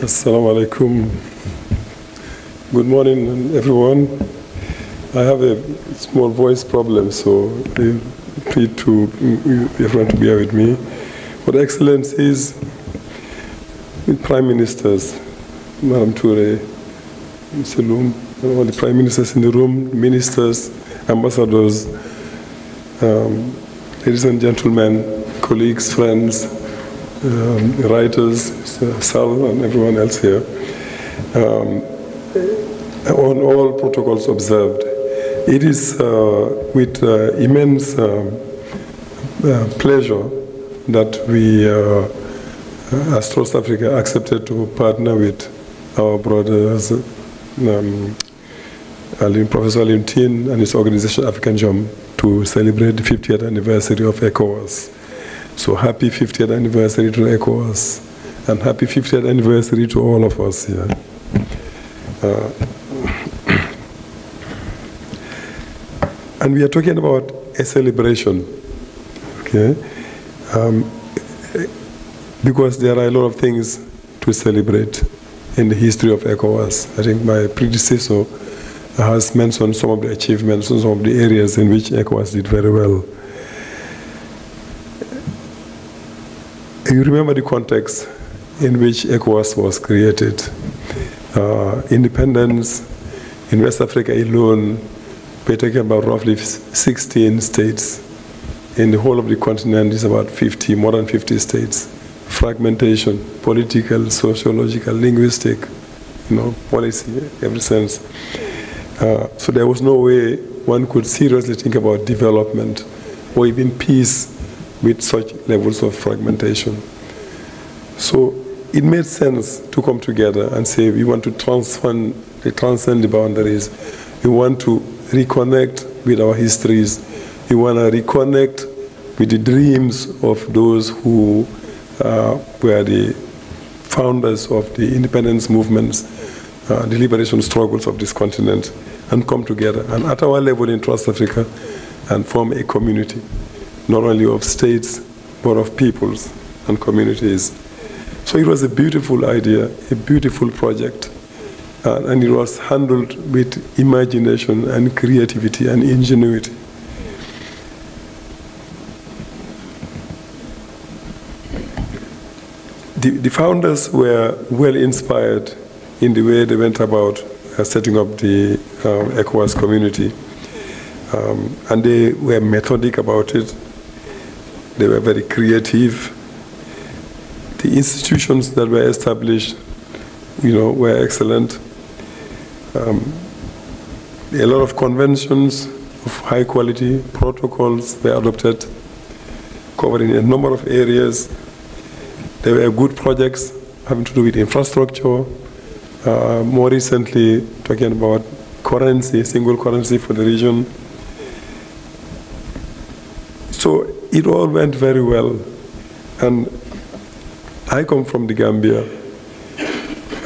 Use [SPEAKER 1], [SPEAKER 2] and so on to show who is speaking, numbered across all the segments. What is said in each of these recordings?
[SPEAKER 1] Assalamu alaikum. Good morning, everyone. I have a small voice problem, so I plead to everyone to bear with me. But Excellencies, Prime Ministers, Madam Toure, Mr. Loom, all the Prime Ministers in the room, Ministers, Ambassadors, ladies and gentlemen, colleagues, friends, writers, Sall and everyone else here, on all protocols observed. It is with immense pleasure that we, as Trust Africa, accepted to partner with our brothers, Professor Alim Tin and his organization African Jom to celebrate the 50th anniversary of ECOWAS. So happy 50th anniversary to ECOWAS, and happy 50th anniversary to all of us here. And we are talking about a celebration, okay? Because there are a lot of things to celebrate in the history of ECOWAS. I think my predecessor has mentioned some of the achievements and some of the areas in which ECOWAS did very well. You remember the context in which ECOWAS was created. Independence in West Africa alone, we're talking about roughly 16 states. In the whole of the continent, it's about 50, more than 50 states. Fragmentation, political, sociological, linguistic, policy, every sense. So there was no way one could seriously think about development or even peace with such levels of fragmentation. So it made sense to come together and say we want to transcend the boundaries. We want to reconnect with our histories. We want to reconnect with the dreams of those who were the founders of the independence movements, the liberation struggles of this continent, and come together. And at our level in Trust Africa, and form a community, not only of states, but of peoples and communities. So it was a beautiful idea, a beautiful project, and it was handled with imagination and creativity and ingenuity. The founders were well inspired in the way they went about setting up the ECOWAS community, and they were methodic about it. They were very creative. The institutions that were established, were excellent. A lot of conventions of high quality protocols were adopted, covering a number of areas. There were good projects having to do with infrastructure. More recently, talking about currency, single currency for the region. So it all went very well. And I come from the Gambia,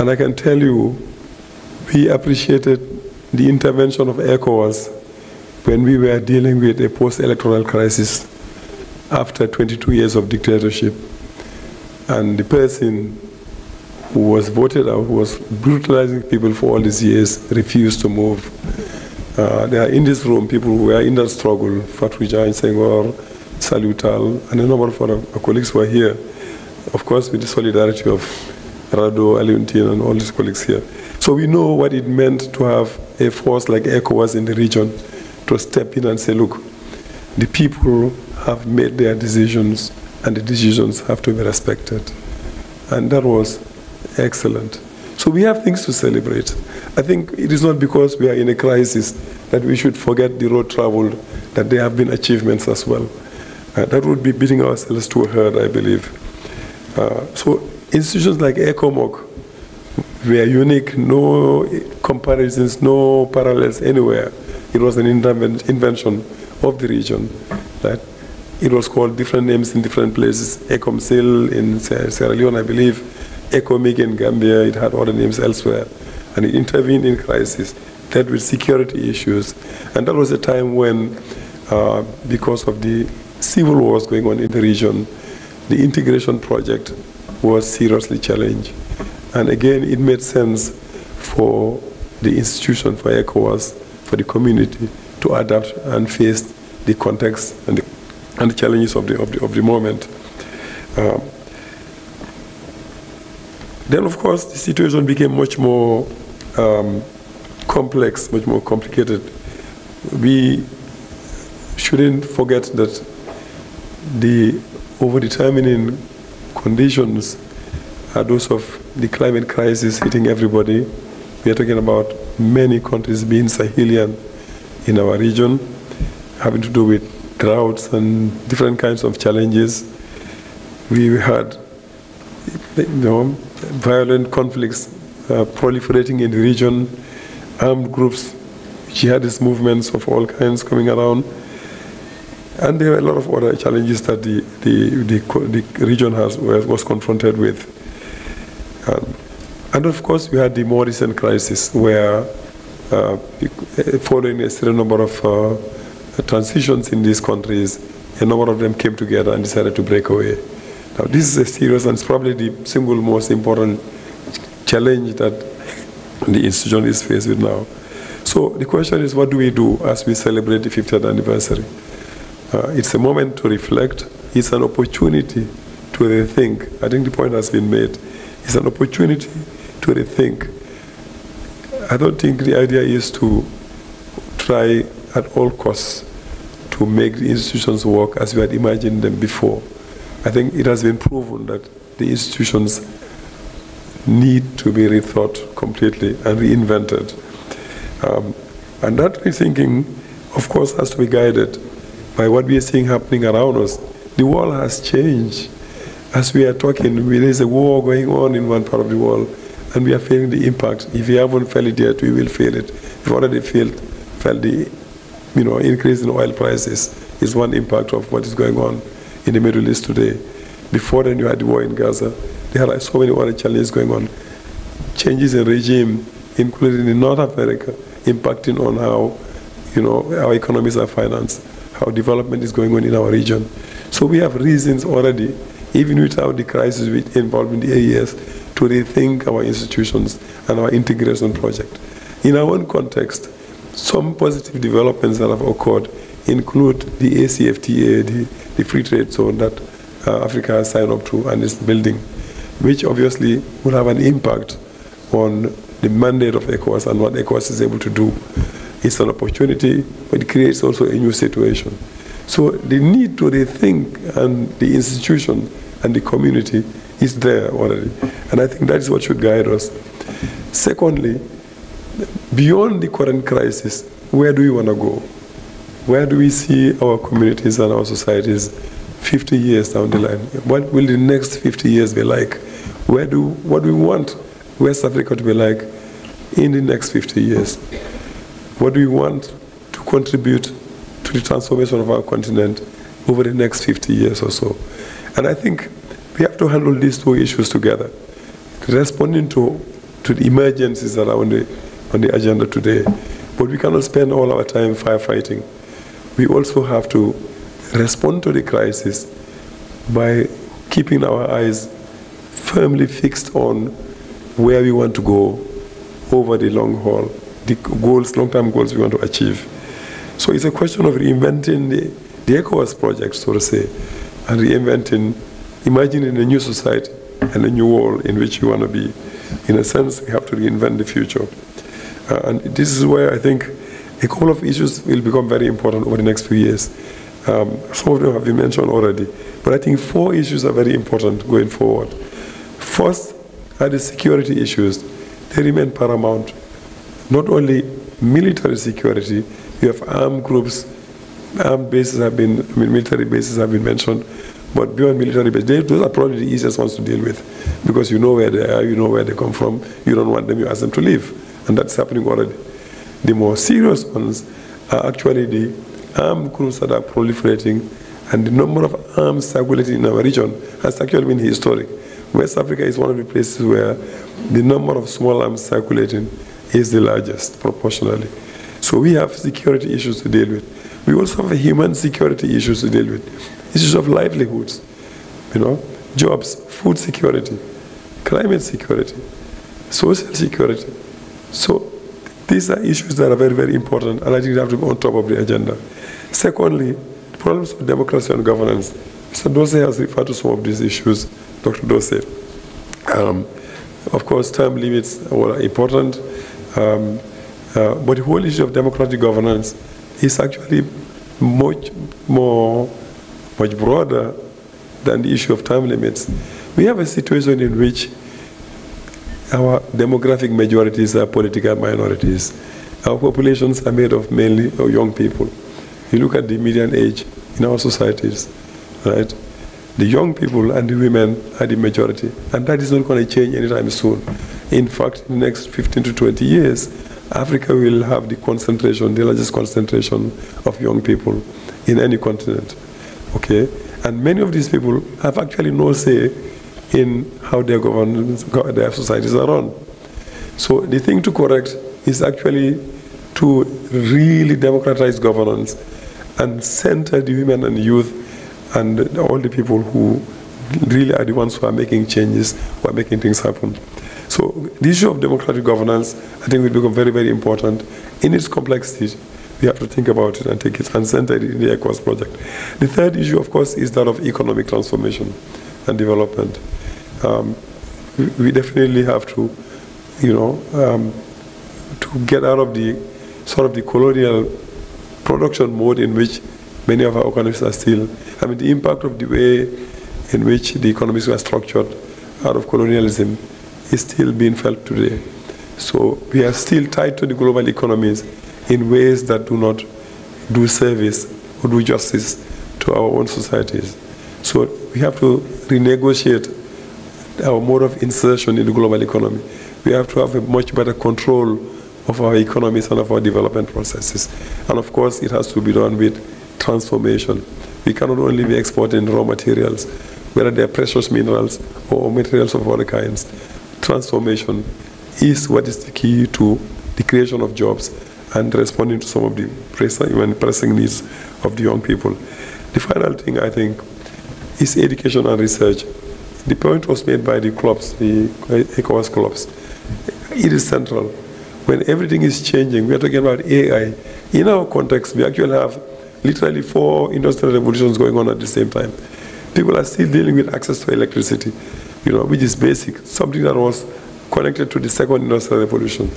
[SPEAKER 1] and I can tell you, we appreciated the intervention of ECOWAS when we were dealing with a post-electoral crisis after 22 years of dictatorship. And the person who was voted out, who was brutalizing people for all these years, refused to move. There are in this room people who were in that struggle, Fatou Jain Senghor, Salutal, and a number of our colleagues were here. Of course, with the solidarity of Rado, Aliuntin, and all these colleagues here. So we know what it meant to have a force like ECOWAS in the region to step in and say, look, the people have made their decisions, and the decisions have to be respected. And that was excellent. So we have things to celebrate. I think it is not because we are in a crisis that we should forget the road traveled, that there have been achievements as well. That would be beating ourselves to a hurt, I believe. So institutions like ECOMOG were unique, no comparisons, no parallels anywhere. It was an invention of the region. That it was called different names in different places. ECOMSIL in Sierra Leone, I believe. ECOMIG in Gambia, it had other names elsewhere. And it intervened in crisis, dealt with security issues. And that was a time when, because of the civil wars going on in the region, the integration project was seriously challenged. And again, it made sense for the institution, for ECOWAS, for the community to adapt and face the context and the challenges of the moment. Then, of course, the situation became much more complex, much more complicated. We shouldn't forget that the over-determining conditions are those of the climate crisis hitting everybody. We are talking about many countries being Sahelian in our region, having to do with droughts and different kinds of challenges. We had, violent conflicts proliferating in the region, armed groups, jihadist movements of all kinds coming around. And there are a lot of other challenges that the region was confronted with. And of course, we had the more recent crisis where, following a certain number of transitions in these countries, a number of them came together and decided to break away. Now, this is a serious and it's probably the single most important challenge that the institution is faced with now. So the question is, what do we do as we celebrate the 50th anniversary? It's a moment to reflect. It's an opportunity to rethink. I think the point has been made. It's an opportunity to rethink. I don't think the idea is to try at all costs to make the institutions work as we had imagined them before. I think it has been proven that the institutions need to be rethought completely and reinvented. And that rethinking, of course, has to be guided by what we are seeing happening around us. The world has changed. As we are talking, there is a war going on in one part of the world, and we are feeling the impact. If we haven't felt it yet, we will feel it. We've already felt the increase in oil prices is one impact of what is going on in the Middle East today. Before then, you had the war in Gaza. There are so many other challenges going on. Changes in regime, including in North America, impacting on how our economies are financed, how development is going on in our region. So we have reasons already, even without the crisis involving the AES, to rethink our institutions and our integration project. In our own context, some positive developments that have occurred include the ACFTA, the free trade zone that Africa has signed up to and is building, which obviously will have an impact on the mandate of ECOWAS and what ECOWAS is able to do. It's an opportunity, but it creates also a new situation. So the need to rethink and the institution and the community is there already. And I think that is what should guide us. Secondly, beyond the current crisis, where do we want to go? Where do we see our communities and our societies 50 years down the line? What will the next 50 years be like? What do we want West Africa to be like in the next 50 years? What do we want to contribute to the transformation of our continent over the next 50 years or so? And I think we have to handle these two issues together, responding to the emergencies that are on the agenda today. But we cannot spend all our time firefighting. We also have to respond to the crisis by keeping our eyes firmly fixed on where we want to go over the long haul, the goals, long-term goals we want to achieve. So it's a question of reinventing the ECOWAS project, so to say, and reinventing, imagining a new society and a new world in which we want to be. In a sense, we have to reinvent the future. And this is where I think a couple of issues will become very important over the next few years. Some of them have been mentioned already, but I think 4 issues are very important going forward. First are the security issues. They remain paramount. Not only military security, we have armed groups, armed bases have been, military bases have been mentioned, but beyond military bases, those are probably the easiest ones to deal with, because you know where they are, you know where they come from, you don't want them, you ask them to leave, and that's happening already. The more serious ones are actually the armed groups that are proliferating, and the number of arms circulating in our region has actually been historic. West Africa is one of the places where the number of small arms circulating is the largest proportionally. So we have security issues to deal with. We also have human security issues to deal with. Issues of livelihoods, jobs, food security, climate security, social security. So these are issues that are very, very important, and I think they have to be on top of the agenda. Secondly, problems of democracy and governance. Mr. Dose has referred to some of these issues, Dr. Dose. Of course, term limits are important, but the whole issue of democratic governance is actually much broader than the issue of term limits. We have a situation in which our demographic majorities are political minorities. Our populations are made of mainly young people. You look at the median age in our societies, right? The young people and the women are the majority, and that is not going to change anytime soon. In fact, in the next 15 to 20 years, Africa will have the concentration, the largest concentration of young people in any continent, okay? And many of these people have actually no say in how their governments, their societies are run. So the thing to correct is actually to really democratize governance and center the women and youth and all the people who really are the ones who are making changes, who are making things happen. So the issue of democratic governance, I think, will become very, very important. In its complexity, we have to think about it and take it and center it in the ECOWAS project. The third issue, of course, is that of economic transformation and development. We definitely have to, to get out of the sort of the colonial production mode in which many of our economies are still. I mean, the impact of the way in which the economies were structured out of colonialism is still being felt today. So we are still tied to the global economies in ways that do not do service or do justice to our own societies. So we have to renegotiate our mode of insertion in the global economy. We have to have a much better control of our economies and of our development processes. And of course, it has to be done with transformation. We cannot only be exporting raw materials, whether they are precious minerals or materials of other kinds. Transformation is what is the key to the creation of jobs and responding to some of the pressing needs of the young people. The final thing, I think, is education and research. The point was made by the clubs, the ECOWAS clubs. It is central. When everything is changing, we are talking about AI. In our context, we actually have literally 4 industrial revolutions going on at the same time. People are still dealing with access to electricity, which is basic, something that was connected to the second industrial revolution.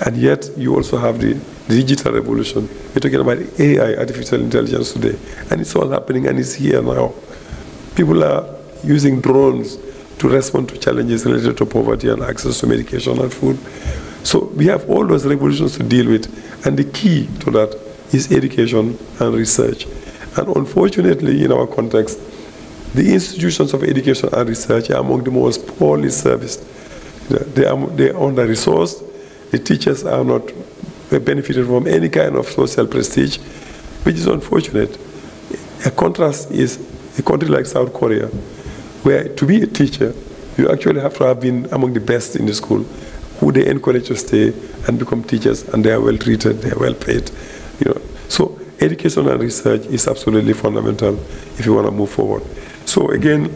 [SPEAKER 1] And yet, you also have the digital revolution. We're talking about AI, artificial intelligence today. And it's all happening, and it's here now. People are using drones to respond to challenges related to poverty and access to medication and food. So we have all those revolutions to deal with. And the key to that is education and research. And unfortunately, in our context, the institutions of education and research are among the most poorly serviced. They are under-resourced. The teachers are not benefited from any kind of social prestige, which is unfortunate. A contrast is a country like South Korea, where to be a teacher, you actually have to have been among the best in the school, who they encourage to stay and become teachers, and they are well treated, they are well paid. So education and research is absolutely fundamental if you want to move forward. So again,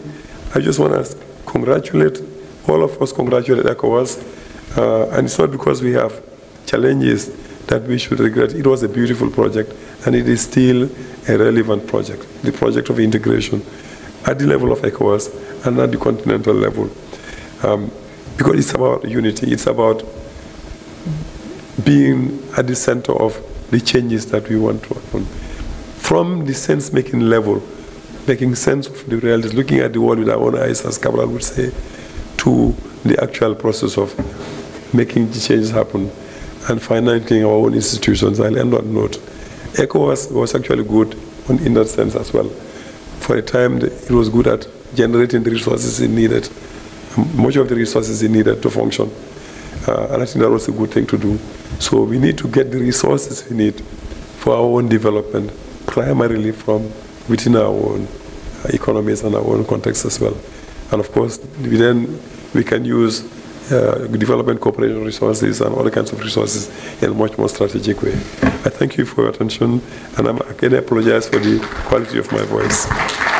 [SPEAKER 1] I just want to congratulate, all of us congratulate ECOWAS, and it's not because we have challenges that we should regret. It was a beautiful project, and it is still a relevant project, the project of integration at the level of ECOWAS and at the continental level. Because it's about unity, it's about being at the center of the changes that we want to happen. From the sense-making level, making sense of the realities, looking at the world with our own eyes, as Cabral would say, to the actual process of making the changes happen and financing our own institutions. I'll end on note. ECOWAS was actually good in that sense as well. For a time, it was good at generating the resources it needed, much of the resources it needed to function. And I think that was a good thing to do. So we need to get the resources we need for our own development, primarily from within our own economies and our own context as well. And of course, we can use development cooperation resources and other kinds of resources in a much more strategic way. I thank you for your attention, and I again apologize for the quality of my voice.